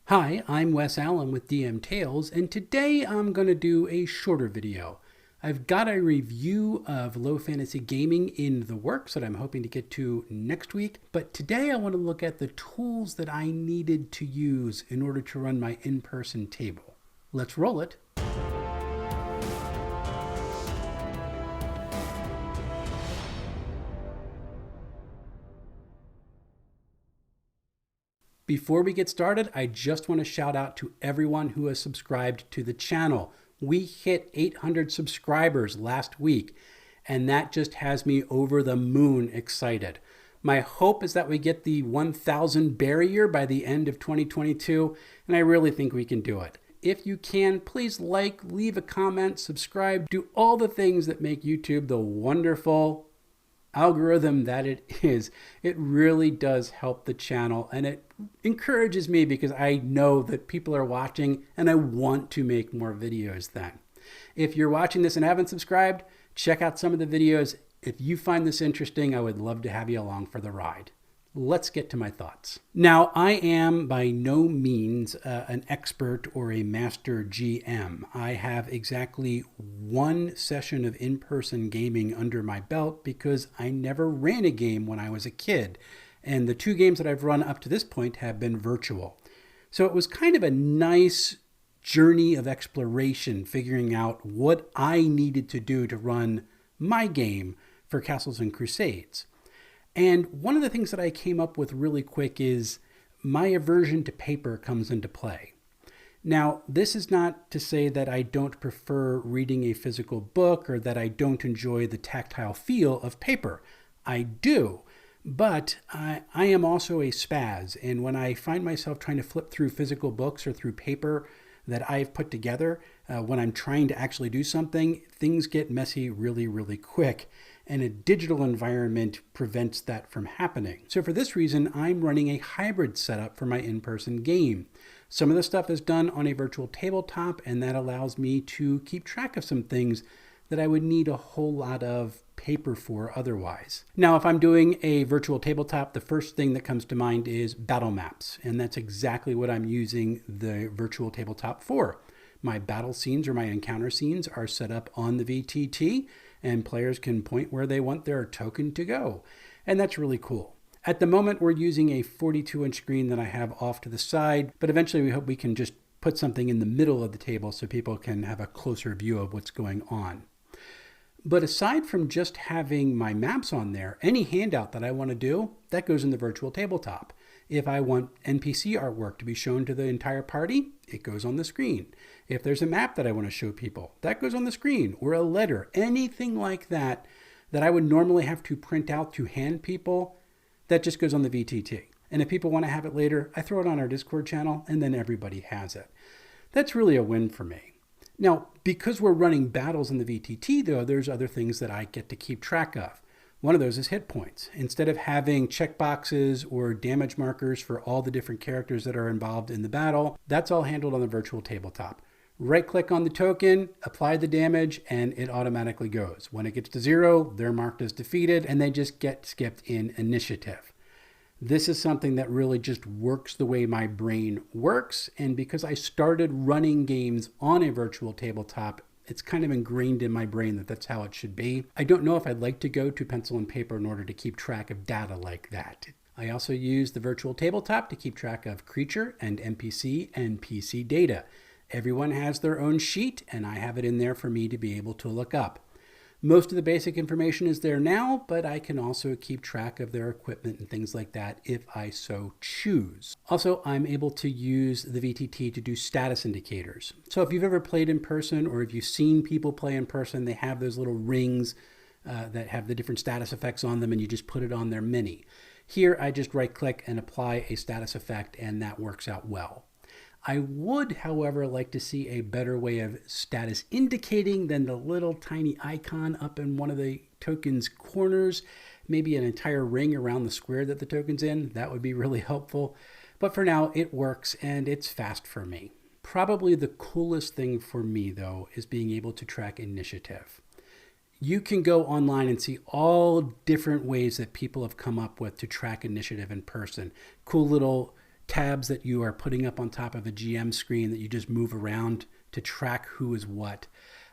Hi, I'm Wes Allen with DM Tales, and today I'm going to do a shorter video. I've got a review of low fantasy gaming in the works that I'm hoping to get to next week, but today I want to look at the tools that I needed to use in order to run my in-person table. Let's roll it. Before we get started, I just want to shout out to everyone who has subscribed to the channel. We hit 800 subscribers last week, and that just has me over the moon excited. My hope is that we get the 1,000 barrier by the end of 2022, and I really think we can do it. If you can, please like, leave a comment, subscribe, do all the things that make YouTube the wonderful algorithm that it is. It really does help the channel, and it encourages me because I know that people are watching and I want to make more videos then. If you're watching this and haven't subscribed, check out some of the videos. If you find this interesting, I would love to have you along for the ride. Let's get to my thoughts. Now, I am by no means an expert or a master GM. I have exactly one session of in-person gaming under my belt because I never ran a game when I was a kid. And the two games that I've run up to this point have been virtual. So it was kind of a nice journey of exploration, figuring out what I needed to do to run my game for Castles and Crusades. And one of the things that I came up with really quick is my aversion to paper comes into play. Now, this is not to say that I don't prefer reading a physical book or that I don't enjoy the tactile feel of paper. I do, but I am also a spaz. And when I find myself trying to flip through physical books or through paper that I've put together, when I'm trying to actually do something, things get messy really, really quick. And a digital environment prevents that from happening. So for this reason, I'm running a hybrid setup for my in-person game. Some of the stuff is done on a virtual tabletop, and that allows me to keep track of some things that I would need a whole lot of paper for otherwise. Now, if I'm doing a virtual tabletop, the first thing that comes to mind is battle maps, and that's exactly what I'm using the virtual tabletop for. My battle scenes or my encounter scenes are set up on the VTT, and players can point where they want their token to go. And that's really cool. At the moment, we're using a 42-inch screen that I have off to the side, but eventually we hope we can just put something in the middle of the table so people can have a closer view of what's going on. But aside from just having my maps on there, any handout that I want to do, that goes in the virtual tabletop. If I want NPC artwork to be shown to the entire party, it goes on the screen. If there's a map that I want to show people, that goes on the screen, or a letter, anything like that that I would normally have to print out to hand people, that just goes on the VTT. And if people want to have it later, I throw it on our Discord channel and then everybody has it. That's really a win for me. Now, because we're running battles in the VTT though, there's other things that I get to keep track of. One of those is hit points. Instead of having checkboxes or damage markers for all the different characters that are involved in the battle, that's all handled on the virtual tabletop. Right click on the token, apply the damage, and it automatically goes. When it gets to 0, they're marked as defeated, and they just get skipped in initiative. This is something that really just works the way my brain works, and because I started running games on a virtual tabletop, it's kind of ingrained in my brain that that's how it should be. I don't know if I'd like to go to pencil and paper in order to keep track of data like that. I also use the virtual tabletop to keep track of creature and NPC and PC data. Everyone has their own sheet, and I have it in there for me to be able to look up. Most of the basic information is there now, but I can also keep track of their equipment and things like that if I so choose. Also, I'm able to use the VTT to do status indicators. So if you've ever played in person or if you've seen people play in person, they have those little rings that have the different status effects on them, and you just put it on their mini. Here, I just right click and apply a status effect, and that works out well. I would, however, like to see a better way of status indicating than the little tiny icon up in one of the token's corners. Maybe an entire ring around the square that the token's in. That would be really helpful. But for now, it works and it's fast for me. Probably the coolest thing for me, though, is being able to track initiative. You can go online and see all different ways that people have come up with to track initiative in person. Cool little tabs that you are putting up on top of a GM screen that you just move around to track who is what.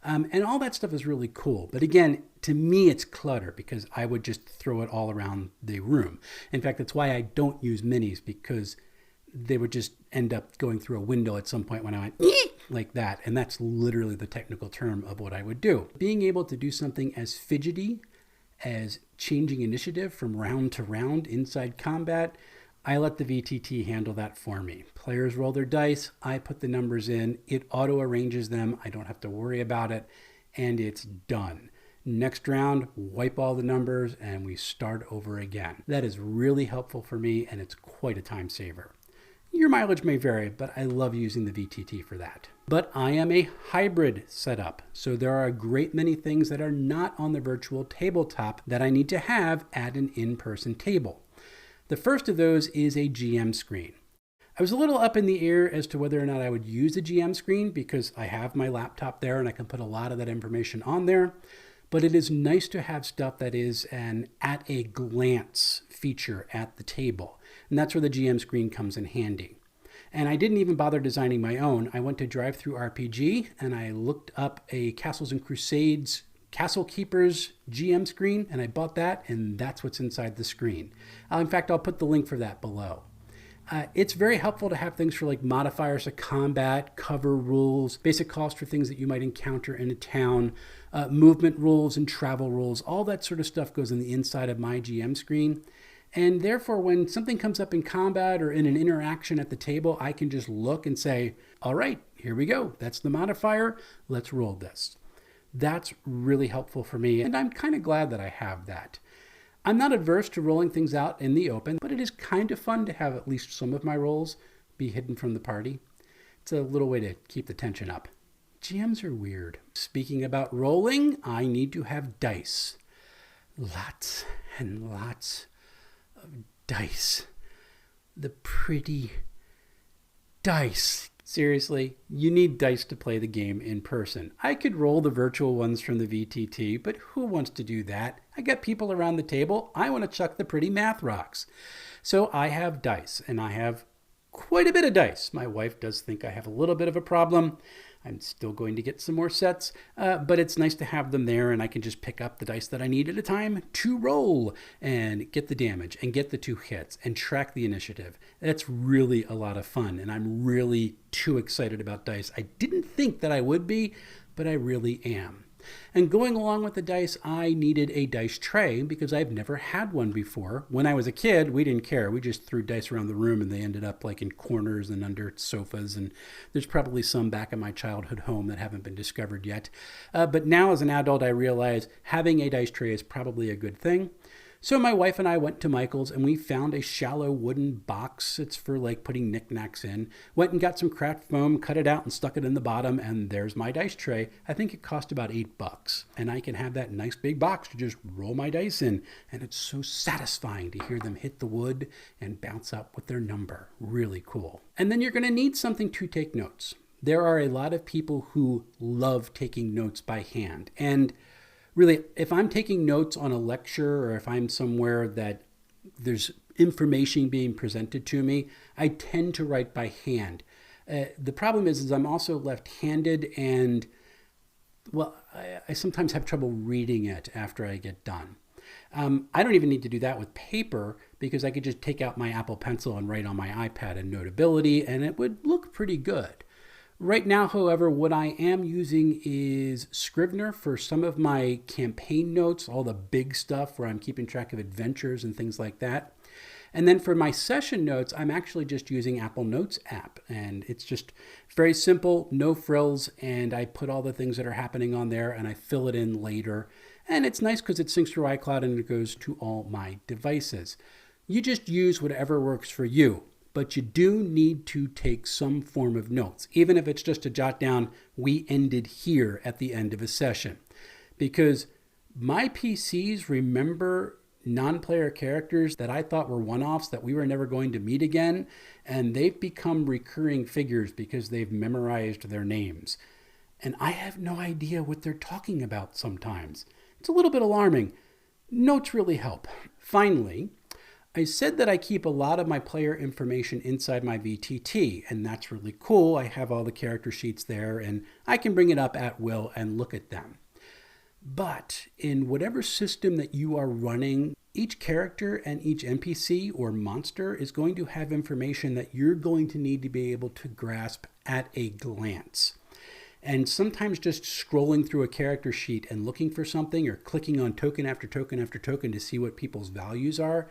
And all that stuff is really cool. But again, to me, it's clutter because I would just throw it all around the room. In fact, that's why I don't use minis, because they would just end up going through a window at some point when I went like that. And that's literally the technical term of what I would do. Being able to do something as fidgety as changing initiative from round to round inside combat, I let the VTT handle that for me. Players roll their dice, I put the numbers in, it auto-arranges them, I don't have to worry about it, and it's done. Next round, wipe all the numbers, and we start over again. That is really helpful for me, and it's quite a time saver. Your mileage may vary, but I love using the VTT for that. But I am a hybrid setup, so there are a great many things that are not on the virtual tabletop that I need to have at an in-person table. The first of those is a GM screen. I was a little up in the air as to whether or not I would use a GM screen because I have my laptop there and I can put a lot of that information on there. But it is nice to have stuff that is an at-a-glance feature at the table. And that's where the GM screen comes in handy. And I didn't even bother designing my own. I went to Drive-Thru-RPG and I looked up a Castles Crusades Castle Keepers GM screen, and I bought that, and that's what's inside the screen. In fact, I'll put the link for that below. It's very helpful to have things for like modifiers of combat, cover rules, basic costs for things that you might encounter in a town, movement rules and travel rules. All that sort of stuff goes on the inside of my GM screen. And therefore, when something comes up in combat or in an interaction at the table, I can just look and say, all right, here we go. That's the modifier. Let's roll this. That's really helpful for me, and I'm kind of glad that I have that. I'm not adverse to rolling things out in the open, but it is kind of fun to have at least some of my rolls be hidden from the party. It's a little way to keep the tension up. GMs are weird. Speaking about rolling, I need to have dice. Lots and lots of dice. The pretty dice. Seriously, you need dice to play the game in person. I could roll the virtual ones from the VTT, but who wants to do that? I got people around the table. I want to chuck the pretty math rocks. So I have dice, and I have quite a bit of dice. My wife does think I have a little bit of a problem. I'm still going to get some more sets, but it's nice to have them there, and I can just pick up the dice that I need at a time to roll and get the damage and get the 2 hits and track the initiative. That's really a lot of fun, and I'm really too excited about dice. I didn't think that I would be, but I really am. And going along with the dice, I needed a dice tray because I've never had one before. When I was a kid, we didn't care. We just threw dice around the room and they ended up like in corners and under sofas. And there's probably some back in my childhood home that haven't been discovered yet. But now as an adult, I realize having a dice tray is probably a good thing. So my wife and I went to Michael's and we found a shallow wooden box. It's for like putting knickknacks in. Went and got some craft foam, cut it out and stuck it in the bottom, and there's my dice tray. I think it cost about $8. And I can have that nice big box to just roll my dice in. And it's so satisfying to hear them hit the wood and bounce up with their number. Really cool. And then you're going to need something to take notes. There are a lot of people who love taking notes by hand. And really, if I'm taking notes on a lecture or if I'm somewhere that there's information being presented to me, I tend to write by hand. The problem is I'm also left-handed and, well, I sometimes have trouble reading it after I get done. I don't even need to do that with paper because I could just take out my Apple Pencil and write on my iPad in Notability and it would look pretty good. Right now, however, what I am using is Scrivener for some of my campaign notes, all the big stuff where I'm keeping track of adventures and things like that. And then for my session notes, I'm actually just using Apple Notes app. And it's just very simple, no frills, and I put all the things that are happening on there and I fill it in later. And it's nice because it syncs through iCloud and it goes to all my devices. You just use whatever works for you. But you do need to take some form of notes, even if it's just to jot down, we ended here at the end of a session. Because my PCs remember non-player characters that I thought were one-offs that we were never going to meet again, and they've become recurring figures because they've memorized their names. And I have no idea what they're talking about sometimes. It's a little bit alarming. Notes really help. Finally, I said that I keep a lot of my player information inside my VTT, and that's really cool. I have all the character sheets there, and I can bring it up at will and look at them. But in whatever system that you are running, each character and each NPC or monster is going to have information that you're going to need to be able to grasp at a glance. And sometimes just scrolling through a character sheet and looking for something or clicking on token after token after token to see what people's values are,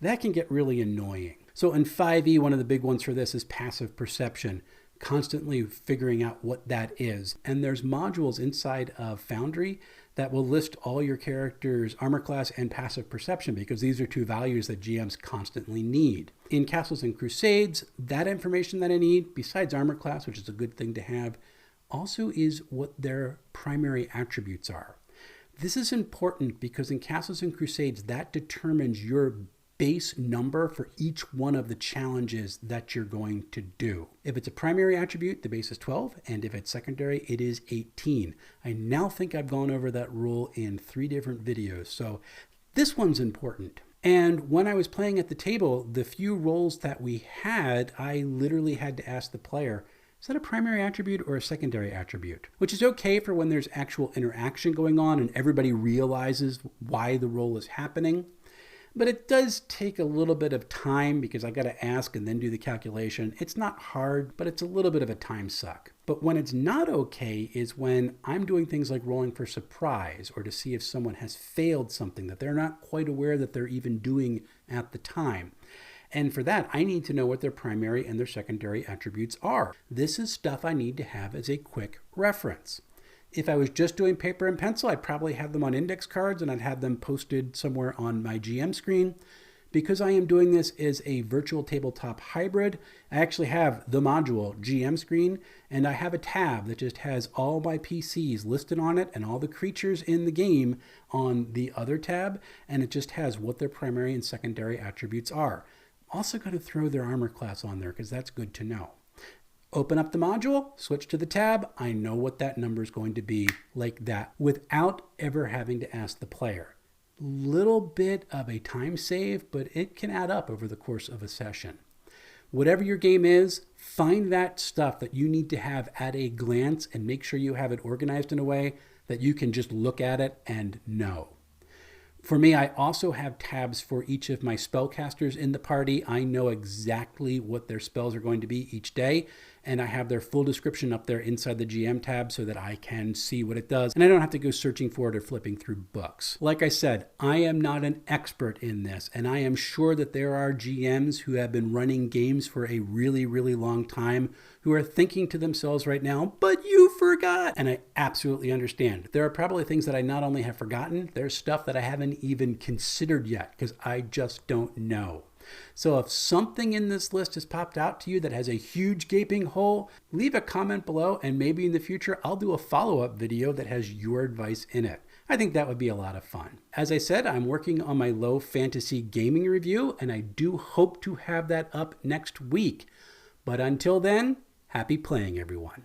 that can get really annoying. So in 5e, one of the big ones for this is passive perception, constantly figuring out what that is. And there's modules inside of Foundry that will list all your characters' armor class and passive perception, because these are two values that GMs constantly need. In Castles and Crusades, that information that I need, besides armor class, which is a good thing to have, also is what their primary attributes are. This is important because in Castles and Crusades, that determines your base number for each one of the challenges that you're going to do. If it's a primary attribute, the base is 12, and if it's secondary, it is 18. I now think I've gone over that rule in 3 different videos, so this one's important. And when I was playing at the table, the few roles that we had, I literally had to ask the player, is that a primary attribute or a secondary attribute? Which is okay for when there's actual interaction going on and everybody realizes why the role is happening. But it does take a little bit of time because I got to ask and then do the calculation. It's not hard, but it's a little bit of a time suck. But when it's not okay is when I'm doing things like rolling for surprise or to see if someone has failed something that they're not quite aware that they're even doing at the time. And for that, I need to know what their primary and their secondary attributes are. This is stuff I need to have as a quick reference. If I was just doing paper and pencil, I'd probably have them on index cards and I'd have them posted somewhere on my GM screen. Because I am doing this as a virtual tabletop hybrid, I actually have the module GM screen, and I have a tab that just has all my PCs listed on it and all the creatures in the game on the other tab, and it just has what their primary and secondary attributes are. Also got to throw their armor class on there because that's good to know. Open up the module, switch to the tab. I know what that number is going to be like that without ever having to ask the player. Little bit of a time save, but it can add up over the course of a session. Whatever your game is, find that stuff that you need to have at a glance and make sure you have it organized in a way that you can just look at it and know. For me, I also have tabs for each of my spellcasters in the party. I know exactly what their spells are going to be each day, and I have their full description up there inside the GM tab so that I can see what it does, and I don't have to go searching for it or flipping through books. Like I said, I am not an expert in this, and I am sure that there are GMs who have been running games for a really, really long time who are thinking to themselves right now, but you forgot. And I absolutely understand. There are probably things that I not only have forgotten, there's stuff that I haven't even considered yet because I just don't know. So if something in this list has popped out to you that has a huge gaping hole, leave a comment below and maybe in the future I'll do a follow-up video that has your advice in it. I think that would be a lot of fun. As I said, I'm working on my low fantasy gaming review and I do hope to have that up next week. But until then, happy playing, everyone.